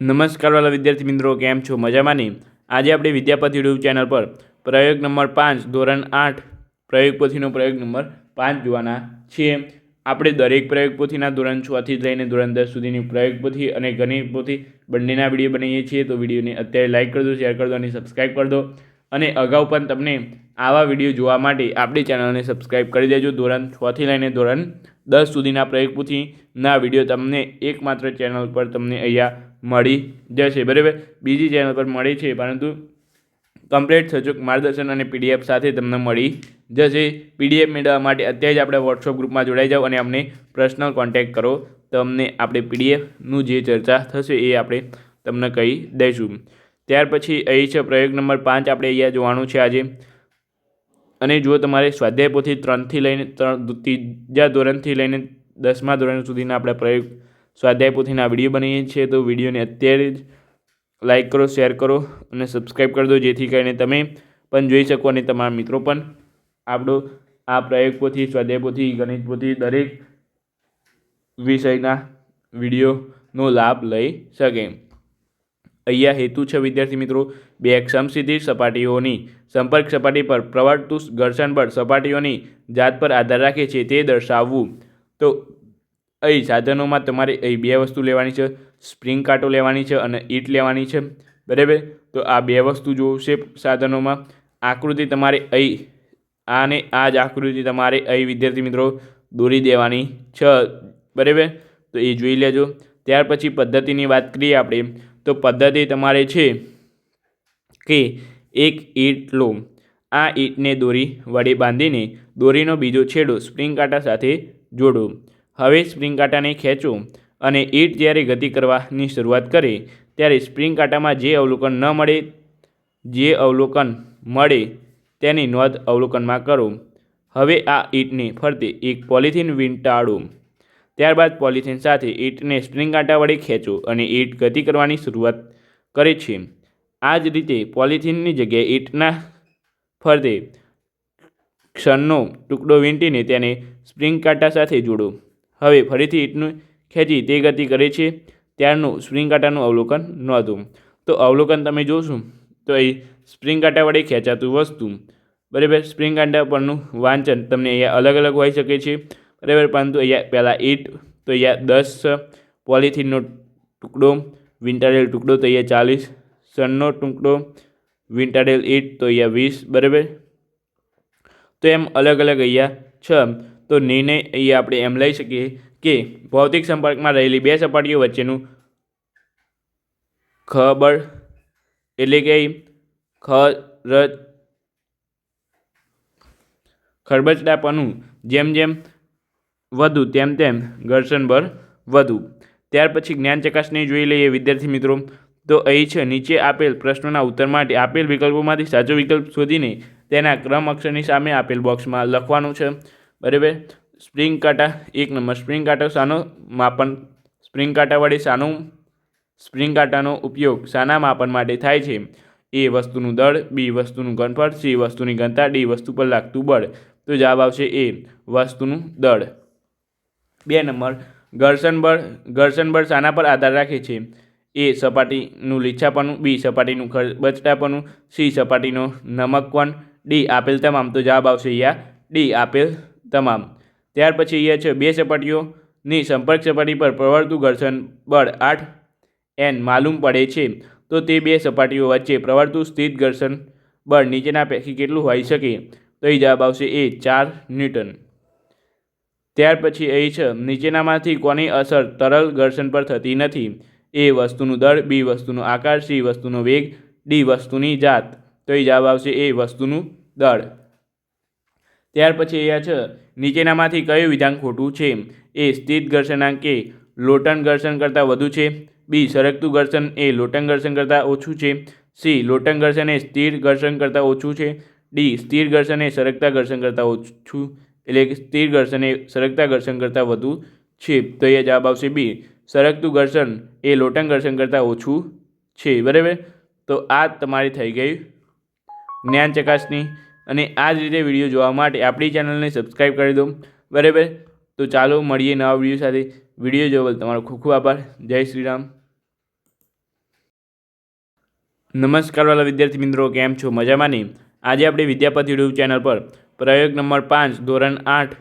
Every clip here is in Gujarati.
નમસ્કાર વાલા વિદ્યાર્થી મિત્રો, કેમ છો? મજામાં નહીં? આજે આપણે વિદ્યાપતિ યુટ્યુબ ચેનલ પર પ્રયોગ નંબર 5 ધોરણ 8 પ્રયોગ પોથીનો પ્રયોગ નંબર 5 જોવાના છીએ. આપણે દરેક પ્રયોગ પોથીના ધોરણ 6 થી લઈને ધોરણ 10 સુધીની પ્રયોગ પોથી અને ગણિત પોથી બંનેના વિડીયો બનાવીએ છીએ. તો વિડીયોને અત્યારે લાઇક કરી દો, શેર કરી દો અને સબસ્ક્રાઈબ કરી દો. અને અગાઉ પણ તમને આવા વિડીયો જોવા માટે આપણી ચેનલને સબસ્ક્રાઈબ કરી દેજો. ધોરણ 6 થી લઈને ધોરણ 10 સુધીના પ્રયોગ પોથીના વિડીયો તમને એકમાત્ર ચેનલ પર તમને અહીંયા મળી જશે. બરાબર, બીજી ચેનલ પર મળી છે, પરંતુ કમ્પ્લીટ સચોટ માર્ગદર્શન અને પીડીએફ સાથે તમને મળી જશે. પીડીએફ મેળવવા માટે અત્યારે જ આપણે વોટ્સઅપ ગ્રુપમાં જોડાઈ જાઓ અને અમને પર્સનલ કોન્ટેક્ટ કરો. તમને આપણે પીડીએફનું જે ચર્ચા થશે એ આપણે તમને કહી દઈશું. ત્યાર પછી અહીં છે પ્રયોગ નંબર 5 આપણે અહીંયા જોવાનું છે આજે. અને જો તમારે સ્વાધ્યાય પોથી 3થી લઈને ત્રીજા ધોરણથી લઈને 10મા ધોરણ સુધીના આપણે પ્રયોગ સ્વાધ્યાય પોથીના વિડીયો બનાવીએ છીએ. તો વિડીયોને અત્યારે જ લાઇક કરો, શેર કરો અને સબસ્ક્રાઈબ કરી દો, જેથી કરીને તમે પણ જોઈ શકો અને તમારા મિત્રો પણ આપણો આ પ્રયોગ પોથી, સ્વાધ્યાય પોથી, ગણિત પોથી દરેક વિષયના વિડીયોનો લાભ લઈ શકે. અહીંયા હેતુ છે વિદ્યાર્થી મિત્રો, બે સમસ્થિતિ સપાટીઓની સંપર્ક સપાટી પર પ્રવર્તતું ઘર્ષણ બળ સપાટીઓની જાત પર આધાર રાખે છે તે દર્શાવવું. તો અહીં સાધનોમાં તમારે અહીં બે વસ્તુ લેવાની છે, સ્પ્રિંગ કાંટો લેવાની છે અને ઈંટ લેવાની છે. બરાબર, તો આ બે વસ્તુ જોશે સાધનોમાં. આકૃતિ તમારે અહીં આને આ જ આકૃતિ તમારે અહીં વિદ્યાર્થી મિત્રો દોરી દેવાની છે. બરાબર, તો એ જોઈ લેજો. ત્યાર પછી પદ્ધતિની વાત કરીએ આપણે, તો પદ્ધતિ તમારે છે કે એક ઈંટ લો, આ ઈંટને દોરી વડે બાંધીને દોરીનો બીજો છેડો સ્પ્રિંગ કાંટા સાથે જોડો. હવે સ્પ્રિંગ કાંટાને ખેંચો અને ઈંટ જ્યારે ગતિ કરવાની શરૂઆત કરે ત્યારે સ્પ્રિંગ કાંટામાં જે અવલોકન મળે તેની નોંધ અવલોકનમાં કરો. હવે આ ઈંટને ફરતે એક પોલિથીન વીંટાળો. ત્યારબાદ પોલિથીન સાથે ઈંટને સ્પ્રિંગ કાંટા વડે ખેંચો અને ઈંટ ગતિ કરવાની શરૂઆત કરે છે. આ જ રીતે પોલિથીનની જગ્યાએ ઈંટના ફરતે ક્ષણનો ટુકડો વીંટીને તેને સ્પ્રિંગ કાંટા સાથે જોડો. હવે ફરીથી ઈંટને ખેંચી તે ગતિ કરે છે ત્યારનું સ્પ્રિંગ કાંટાનું અવલોકન નોંધો. તો અવલોકન તમે જોશો તો અહીં સ્પ્રિંગ કાંટા વડે ખેંચાતું વસ્તુ, બરાબર, સ્પ્રિંગ કાંટા પરનું વાંચન તમને અહીંયા અલગ અલગ હોઈ શકે છે. બરાબર, પરંતુ અહીંયા પહેલાં ઈંટ તો અહીંયા 10, પોલિથીનનો ટુકડો વીંટાળેલ ટુકડો તો અહીંયા 40, સનનો ટુકડો વીંટાળેલ ઈંટ તો અહીંયા 20. બરાબર, તો એમ અલગ અલગ અહીંયા છે. તો નિર્ણય અહીંયા આપણે એમ લઈ શકીએ કે ભૌતિક સંપર્કમાં રહેલી બે સપાટીઓ વચ્ચેનું ખબળ એટલે કે ખરબચડાપણું જેમ જેમ વધુ તેમ તેમ ઘર્ષણ બળ વધુ. ત્યાર પછી જ્ઞાન ચકાસણી જોઈ લઈએ વિદ્યાર્થી મિત્રો. તો અહીં છે નીચે આપેલ પ્રશ્નોના ઉત્તર માટે આપેલ વિકલ્પોમાંથી સાચો વિકલ્પ શોધીને તેના ક્રમ અક્ષરની સામે આપેલ બોક્સમાં લખવાનું છે. બરાબર, સ્પ્રિંગ કાંટા 1 નંબર, સ્પ્રિંગ કાંટો શાનો માપન, સ્પ્રિંગ કાંટા વડે સ્પ્રિંગ કાંટાનો ઉપયોગ શાના માપન માટે થાય છે? એ વસ્તુનું દળ, બી વસ્તુનું ઘનફળ, સી વસ્તુની ઘનતા, ડી વસ્તુ પર લાગતું બળ. તો જવાબ આવશે એ વસ્તુનું દળ. 2 નંબર, ઘર્ષણ બળ શાના પર આધાર રાખે છે? એ સપાટીનું લીછાપણું, બી સપાટીનું ખરબચડાપણું, સી સપાટીનો નમકવણ, ડી આપેલ તમામ. તો જવાબ આવશે અહીંયા ડી આપેલ તમામ. ત્યાર પછી અહીંયા છે બે સપાટીઓની સંપર્ક સપાટી પર પ્રવર્તતું ઘર્ષણ બળ 8N માલુમ પડે છે. તો તે બે સપાટીઓ વચ્ચે પ્રવર્તતું સ્થિર ઘર્ષણ બળ નીચેના પૈકી કેટલું હોઈ શકે? તો એ જવાબ આવશે એ 4 ન્યૂટન. ત્યાર પછી અહીં છે નીચેનામાંથી કોની અસર તરલ ઘર્ષણ પર થતી નથી? એ વસ્તુનું દળ, બી વસ્તુનો આકાર, સી વસ્તુનો વેગ, ડી વસ્તુની જાત. તો એ જવાબ આવશે એ વસ્તુનું દળ. ત્યાર પછી અહીંયા છે નીચેનામાંથી કયું વિધાન ખોટું છે? એ સ્થિર ઘર્ષણાંક એ લોટન ઘર્ષણ કરતાં વધુ છે, બી સરકતું ઘર્ષણ એ લોટન ઘર્ષણ કરતાં ઓછું છે, સી લોટન ઘર્ષણ એ સ્થિર ઘર્ષણ કરતાં ઓછું છે, ડી સ્થિર ઘર્ષણ એ સરકતા ઘર્ષણ કરતાં ઓછું એટલે કે સ્થિર ઘર્ષણ એ સરકતા ઘર્ષણ કરતાં વધુ છે. તો અહીંયા જવાબ આવશે બી, સરકતું ઘર્ષણ એ લોટન ઘર્ષણ કરતાં ઓછું છે. બરાબર, તો આ તમારી થઈ ગઈ જ્ઞાન ચકાસણી. અને આ જ રીતે વિડીયો જોવા માટે આપણી ચેનલને સબસ્ક્રાઈબ કરી દો. બરાબર, તો ચાલો મળીએ નવા વિડીયો સાથે. વિડીયો જોવા તમારો ખૂબ ખૂબ આભાર. જય શ્રી રામ. નમસ્કાર વાલા વિદ્યાર્થી મિત્રો, કેમ છો? મજામાં નહીં? આજે આપણે વિદ્યાપતિ યુટ્યુબ ચેનલ પર પ્રયોગ નંબર 5 ધોરણ 8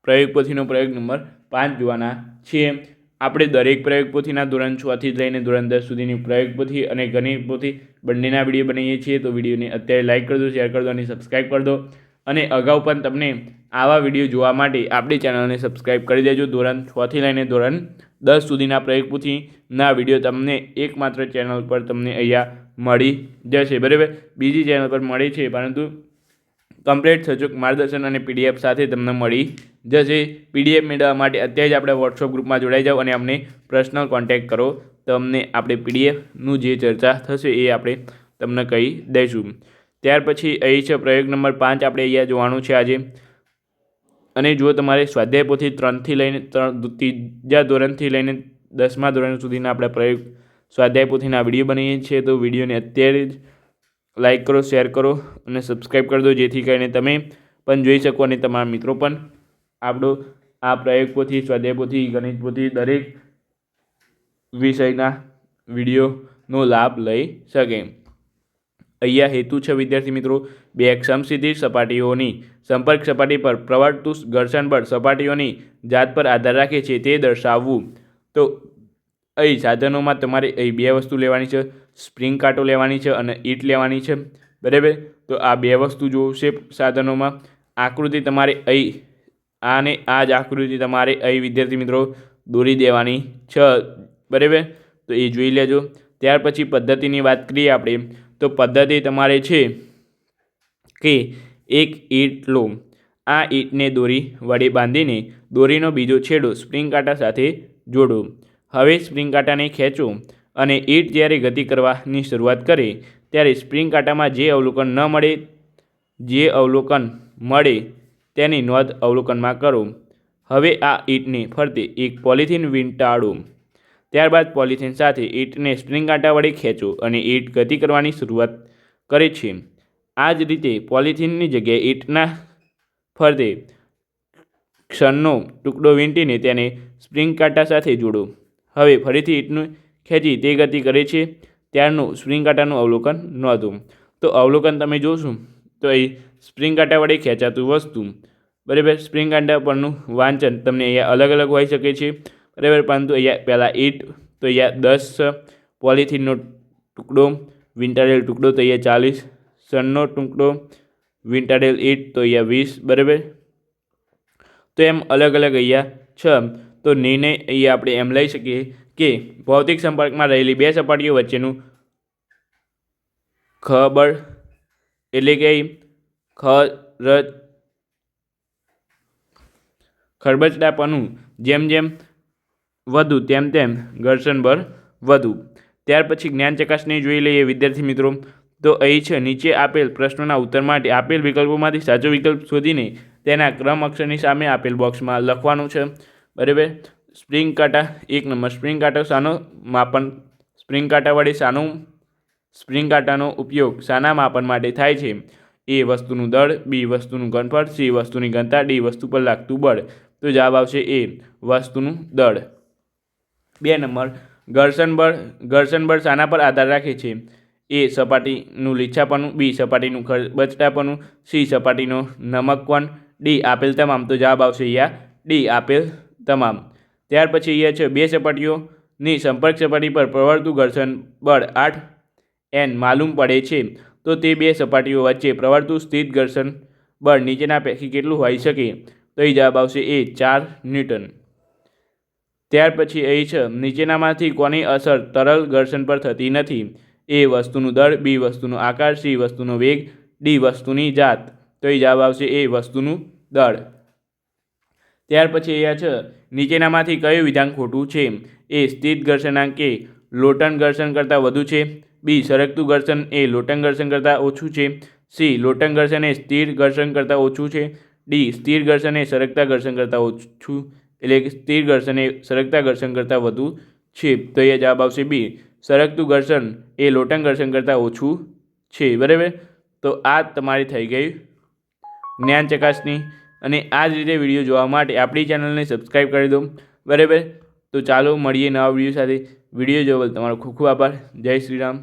પ્રયોગ પોથીનો પ્રયોગ નંબર 5 જોવાના છીએ. આપણે દરેક પ્રયોગ પોથીના ધોરણ 6 થી લઈને ધોરણ 10 સુધીની પ્રયોગ પોથી અને ગણિત પોથી બંનેના વિડીયો બનાવીએ છીએ. તો વિડીયોને અત્યારે લાઇક કરી દો, શેર કરી દો અને સબસ્ક્રાઈબ કરી દો. અને અગાઉ પણ તમને આવા વિડીયો જોવા માટે આપણી ચેનલને સબસ્ક્રાઈબ કરી દેજો. ધોરણ 6 થી લઈને ધોરણ 10 સુધીના પ્રયોગ પોથીના વિડીયો તમને એકમાત્ર ચેનલ પર તમને અહીંયા મળી જશે. બરાબર, બીજી ચેનલ પર મળી છે, પરંતુ કમ્પ્લીટ સચોટ માર્ગદર્શન અને પીડીએફ સાથે તમને મળી જશે. પીડીએફ મેળવવા માટે અત્યારે જ આપણે વોટ્સઅપ ગ્રુપમાં જોડાઈ જાઓ અને અમને પર્સનલ કોન્ટેક્ટ કરો. તમને આપણે પીડીએફનું જે ચર્ચા થશે એ આપણે તમને કહી દઈશું. ત્યાર પછી અહીં છે પ્રયોગ નંબર 5 આપણે અહીંયા જોવાનું છે આજે. અને જો તમારે સ્વાધ્યાય પોથી 3થી લઈને ત્રીજા ધોરણથી લઈને 10મા ધોરણ સુધીના આપણે પ્રયોગ સ્વાધ્યાય પોથીના વિડીયો બનાવીએ છીએ, તો વિડીયોને અત્યારે જ લાઇક કરો, શેર કરો અને સબસ્ક્રાઈબ કરી દો, જેથી કરીને તમે પણ જોઈ શકો અને તમારા મિત્રો પણ આપણો આ પ્રયોગ પોથી, સ્વાધ્યાય પોથી, ગણિત પોથી દરેક વિષયના વિડીયોનો લાભ લઈ શકે. અહીંયા હેતુ છે વિદ્યાર્થી મિત્રો, બે સમસ્થિતિ સપાટીઓની સંપર્ક સપાટી પર પ્રવર્તતું ઘર્ષણ બળ સપાટીઓની જાત પર આધાર રાખે છે તે દર્શાવવું. તો અહીં સાધનોમાં તમારે અહીં બે વસ્તુ લેવાની છે, સ્પ્રિંગ કાંટો લેવાની છે અને ઈંટ લેવાની છે. બરાબર, તો આ બે વસ્તુ જોશે સાધનોમાં. આકૃતિ તમારે અહીં આને આ જ આકૃતિ તમારે અહીં વિદ્યાર્થી મિત્રો દોરી દેવાની છે. બરાબર, તો એ જોઈ લેજો. ત્યાર પછી પદ્ધતિની વાત કરીએ આપણે, તો પદ્ધતિ તમારે છે કે એક ઈંટ લો, આ ઈંટને દોરી વડે બાંધીને દોરીનો બીજો છેડો સ્પ્રિંગ કાંટા સાથે જોડો. હવે સ્પ્રિંગ કાંટાને ખેંચો અને ઈંટ જ્યારે ગતિ કરવાની શરૂઆત કરે ત્યારે સ્પ્રિંગ કાંટામાં જે અવલોકન મળે તેની નોંધ અવલોકનમાં કરો. હવે આ ઈંટને ફરતે એક પોલિથીન વીંટાળો. ત્યારબાદ પોલિથીન સાથે ઈંટને સ્પ્રિંગ કાંટા વડે ખેંચો અને ઈંટ ગતિ કરવાની શરૂઆત કરે છે. આ જ રીતે પોલિથીનની જગ્યાએ ઈંટના ફરતે ક્ષણનો ટુકડો વીંટીને તેને સ્પ્રિંગ કાંટા સાથે જોડો. હવે ફરીથી ઈંટને ખેંચી તે ગતિ કરે છે ત્યારનું સ્પ્રિંગ કાંટાનું અવલોકન નોંધો. તો અવલોકન તમે જોશો તો અહીં સ્પ્રિંગ કાંટા વડે ખેંચાતું વસ્તુ. બરાબર, સ્પ્રિંગ કાંટા પરનું વાંચન તમને અહીંયા અલગ અલગ હોઈ શકે છે. બરાબર, પરંતુ અહીંયા પહેલાં ઈંટ, તો અહીંયા 10 પોલિથીનનો ટુકડો, વીંટાળેલ ટુકડો તો અહીંયા 40, સનનો ટુકડો, વીંટાળેલ ઈંટ તો અહીંયા 20. બરાબર, તો એમ અલગ અલગ અહીંયા છે. તો નિર્ણય અહીંયા આપણે એમ લઈ શકીએ કે ભૌતિક સંપર્કમાં રહેલી બે સપાટીઓ વચ્ચેનું ખબળ એટલે કે ખરબચડાપણું જેમ જેમ વધુ તેમ તેમ ઘર્ષણ બળ વધુ. ત્યાર પછી જ્ઞાન ચકાસણી જોઈ લઈએ વિદ્યાર્થી મિત્રો. તો અહીં છે નીચે આપેલ પ્રશ્નોના ઉત્તર માટે આપેલ વિકલ્પોમાંથી સાચો વિકલ્પ શોધીને તેના ક્રમ અક્ષરની સામે આપેલ બોક્સમાં લખવાનું છે. બરાબર, સ્પ્રિંગ કાંટા 1 નંબર, સ્પ્રિંગ કાંટો શાનો માપન, સ્પ્રિંગ કાંટા વડે સ્પ્રિંગ કાંટાનો ઉપયોગ શાના માપન માટે થાય છે? એ વસ્તુનું દળ, બી વસ્તુનું ઘનફળ, સી વસ્તુની ઘનતા, ડી વસ્તુ પર લાગતું બળ. તો જવાબ આવશે એ વસ્તુનું દળ. 2 નંબર, ઘર્ષણ બળ શાના પર આધાર રાખે છે? એ સપાટીનું લીછાપણું, બી સપાટીનું ખરબચડાપણું, સી સપાટીનો નમકવન, ડી આપેલ તમામ. તો જવાબ આવશે અહીંયા ડી આપેલ તમામ. ત્યાર પછી અહીંયા છે બે સપાટીઓની સંપર્ક સપાટી પર પ્રવર્તતું ઘર્ષણ બળ 8N માલુમ પડે છે, તો તે બે સપાટીઓ વચ્ચે પ્રવર્તતું સ્થિત ઘર્ષણ બળ નીચેના પૈકી કેટલું હોઈ શકે? તો એ જવાબ આવશે એ 4 ન્યૂટન. ત્યાર પછી અહીં છે નીચેનામાંથી કોની અસર તરલ ઘર્ષણ પર થતી નથી? એ વસ્તુનું દળ, બી વસ્તુનો આકાર, સી વસ્તુનો વેગ, ડી વસ્તુની જાત. તો એ જવાબ આવશે એ વસ્તુનું દળ. ત્યાર પછી અહીંયા છે નીચેનામાંથી કયું વિધાન ખોટું છે? એ સ્થિત ઘર્ષણાંક એ લોટન ઘર્ષણ કરતાં વધુ છે, બી સરકતું ઘર્ષણ એ લોટન ઘર્ષણ કરતાં ઓછું છે, સી લોટન ઘર્ષણ એ સ્થિર ઘર્ષણ કરતાં ઓછું છે, ડી સ્થિર ઘર્ષણ એ સરકતા ઘર્ષણ કરતાં ઓછું, એટલે કે સ્થિર ઘર્ષણ એ સરકતા ઘર્ષણ કરતાં વધુ છે. તો એ જવાબ આવશે બી, સરકતું ઘર્ષણ એ લોટન ઘર્ષણ કરતાં ઓછું છે. બરાબર, તો આ તમારી થઈ ગઈ જ્ઞાન ચકાસણી. અને આ જ રીતે વિડીયો જોવા માટે આપણી ચેનલને સબસ્ક્રાઈબ કરી દો. બરાબર, તો ચાલો મળીએ નવા વિડીયો સાથે. વિડીયો જોવા તમારો ખૂબ ખૂબ આભાર. જય શ્રી રામ.